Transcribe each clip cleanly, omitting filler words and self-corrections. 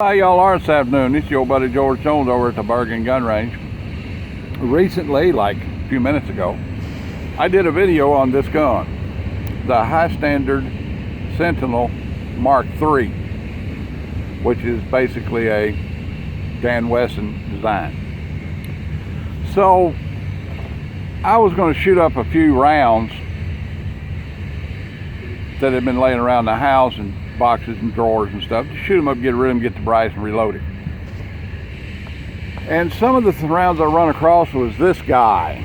How y'all are this afternoon? This is your buddy George Jones over at the Bergen Gun Range. Recently, like a few minutes ago, I did a video on this gun, the High Standard Sentinel Mark III, which is basically a Dan Wesson design. So I was going to shoot up a few rounds that had been laying around the house and boxes and drawers and stuff, to shoot them up, get rid of them, get the brass and reload it. And some of the rounds I run across was this guy,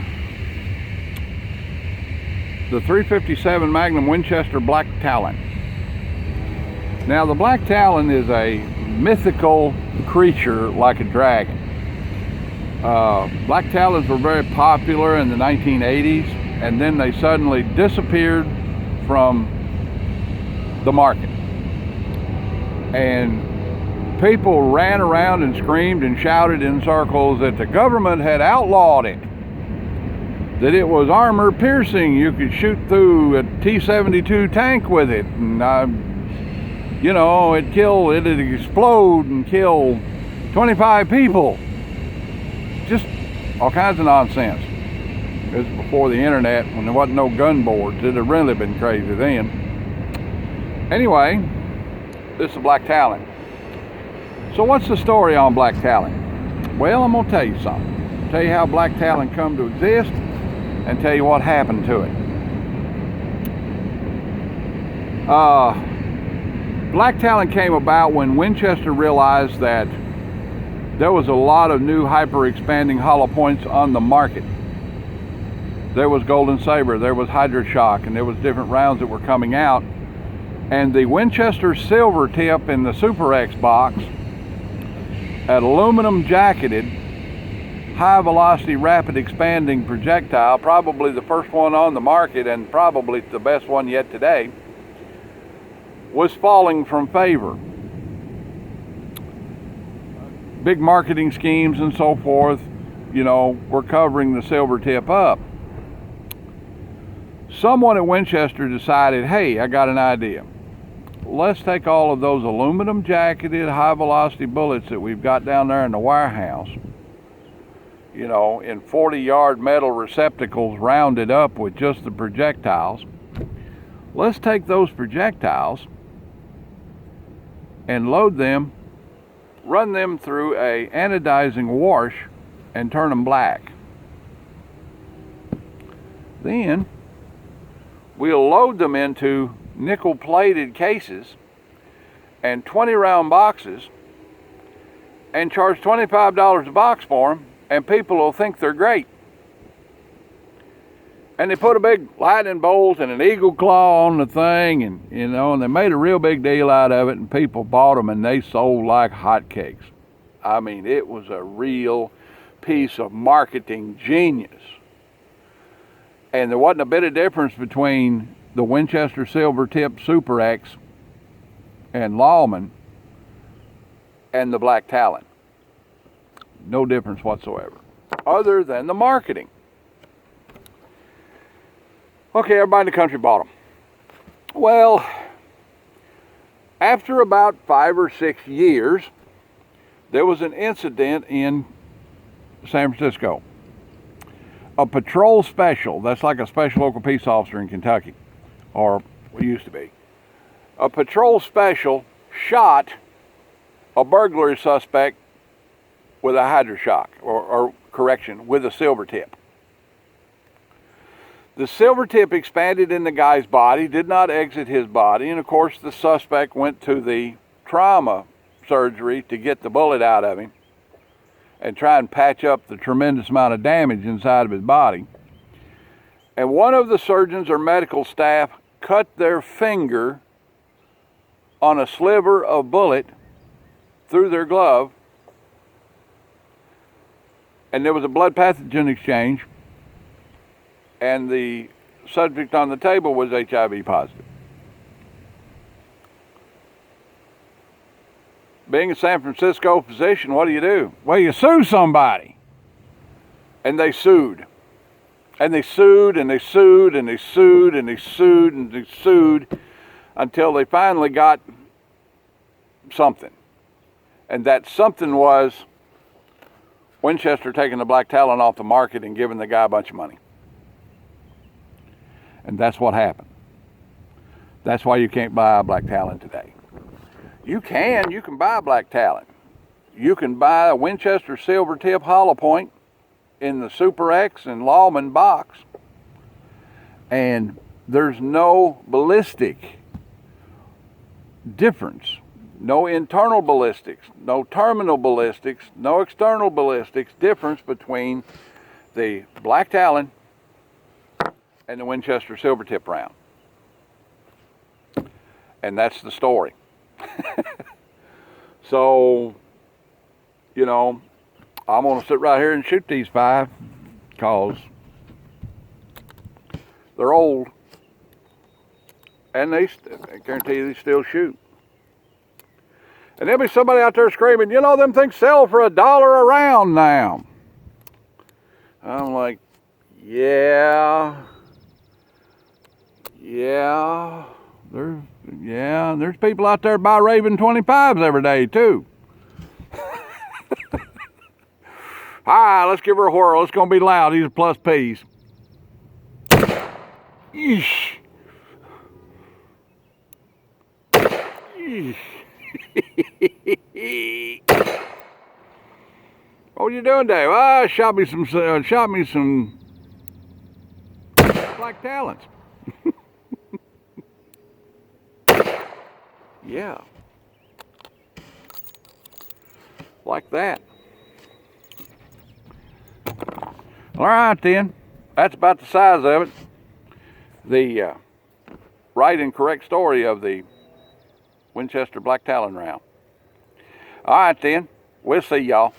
the 357 Magnum Winchester Black Talon. Now the Black Talon is a mythical creature like a dragon. Black Talons were very popular in the 1980s, and then they suddenly disappeared from the market. And people ran around and screamed and shouted in circles that the government had outlawed it, that it was armor piercing, you could shoot through a T-72 tank with it, and it'd explode and kill 25 people. Just all kinds of nonsense. It was before the internet, when there wasn't no gun boards. It'd have really been crazy then. Anyway, this is a Black Talon. So what's the story on Black Talon? Well, I'm going to tell you something. Tell you how Black Talon come to exist, and tell you what happened to it. Black Talon came about when Winchester realized that there was a lot of new hyper-expanding hollow points on the market. There was Golden Saber, there was Hydra Shock, and there was different rounds that were coming out. And the Winchester Silver Tip in the Super X box, an aluminum jacketed, high velocity, rapid expanding projectile, probably the first one on the market and probably the best one yet today, was falling from favor. Big marketing schemes and so forth, were covering the silver tip up. Someone at Winchester decided, hey, I got an idea. Let's take all of those aluminum jacketed high velocity bullets that we've got down there in the warehouse, in 40-yard metal receptacles rounded up with just the projectiles. Let's take those projectiles and load them, run them through a anodizing wash and turn them black. Then we'll load them into nickel-plated cases and 20-round boxes and charge $25 a box for them, and people will think they're great. And they put a big lightning bolt and an eagle claw on the thing, and and they made a real big deal out of it, and people bought them, and they sold like hotcakes. I mean, it was a real piece of marketing genius. And there wasn't a bit of difference between the Winchester Silver Tip Super X and Lawman and the Black Talon. No difference whatsoever, other than the marketing. Okay, everybody in the country bought them. Well, after about 5 or 6 years, there was an incident in San Francisco. A patrol special, that's like a special local peace officer in Kentucky, or it used to be. A patrol special shot a burglary suspect with a Hydra Shock, with a silver tip. The silver tip expanded in the guy's body, did not exit his body, and of course the suspect went to the trauma surgery to get the bullet out of him and try and patch up the tremendous amount of damage inside of his body. And one of the surgeons or medical staff cut their finger on a sliver of bullet through their glove, and there was a blood pathogen exchange, and the subject on the table was HIV positive. Being a San Francisco physician, what do? Well, you sue somebody. And they sued. And they sued, and they sued, and they sued, and they sued, and they sued, until they finally got something. And that something was Winchester taking the black talon off the market and giving the guy a bunch of money. And that's what happened. That's why you can't buy a black talon today. You can buy a black talon. You can buy a Winchester silver tip hollow point in the Super X and Lawman box. And there's no ballistic difference. No internal ballistics, no terminal ballistics, no external ballistics difference between the black talon and the Winchester silver tip round. And that's the story. So, you know, I'm going to sit right here and shoot these 5 because they're old. And I guarantee you they still shoot. And there'll be somebody out there screaming, you know, them things sell for $1 a round now. I'm like, yeah, there's people out there buy Raven 25s every day too. All right, let's give her a whirl. It's gonna be loud. These are plus P's. Yeesh. Yeesh. What are you doing, Dave? Ah, shot me some black talons. Yeah, like that. All right, then. That's about the size of it. The right and correct story of the Winchester black talon round. All right, then. We'll see y'all.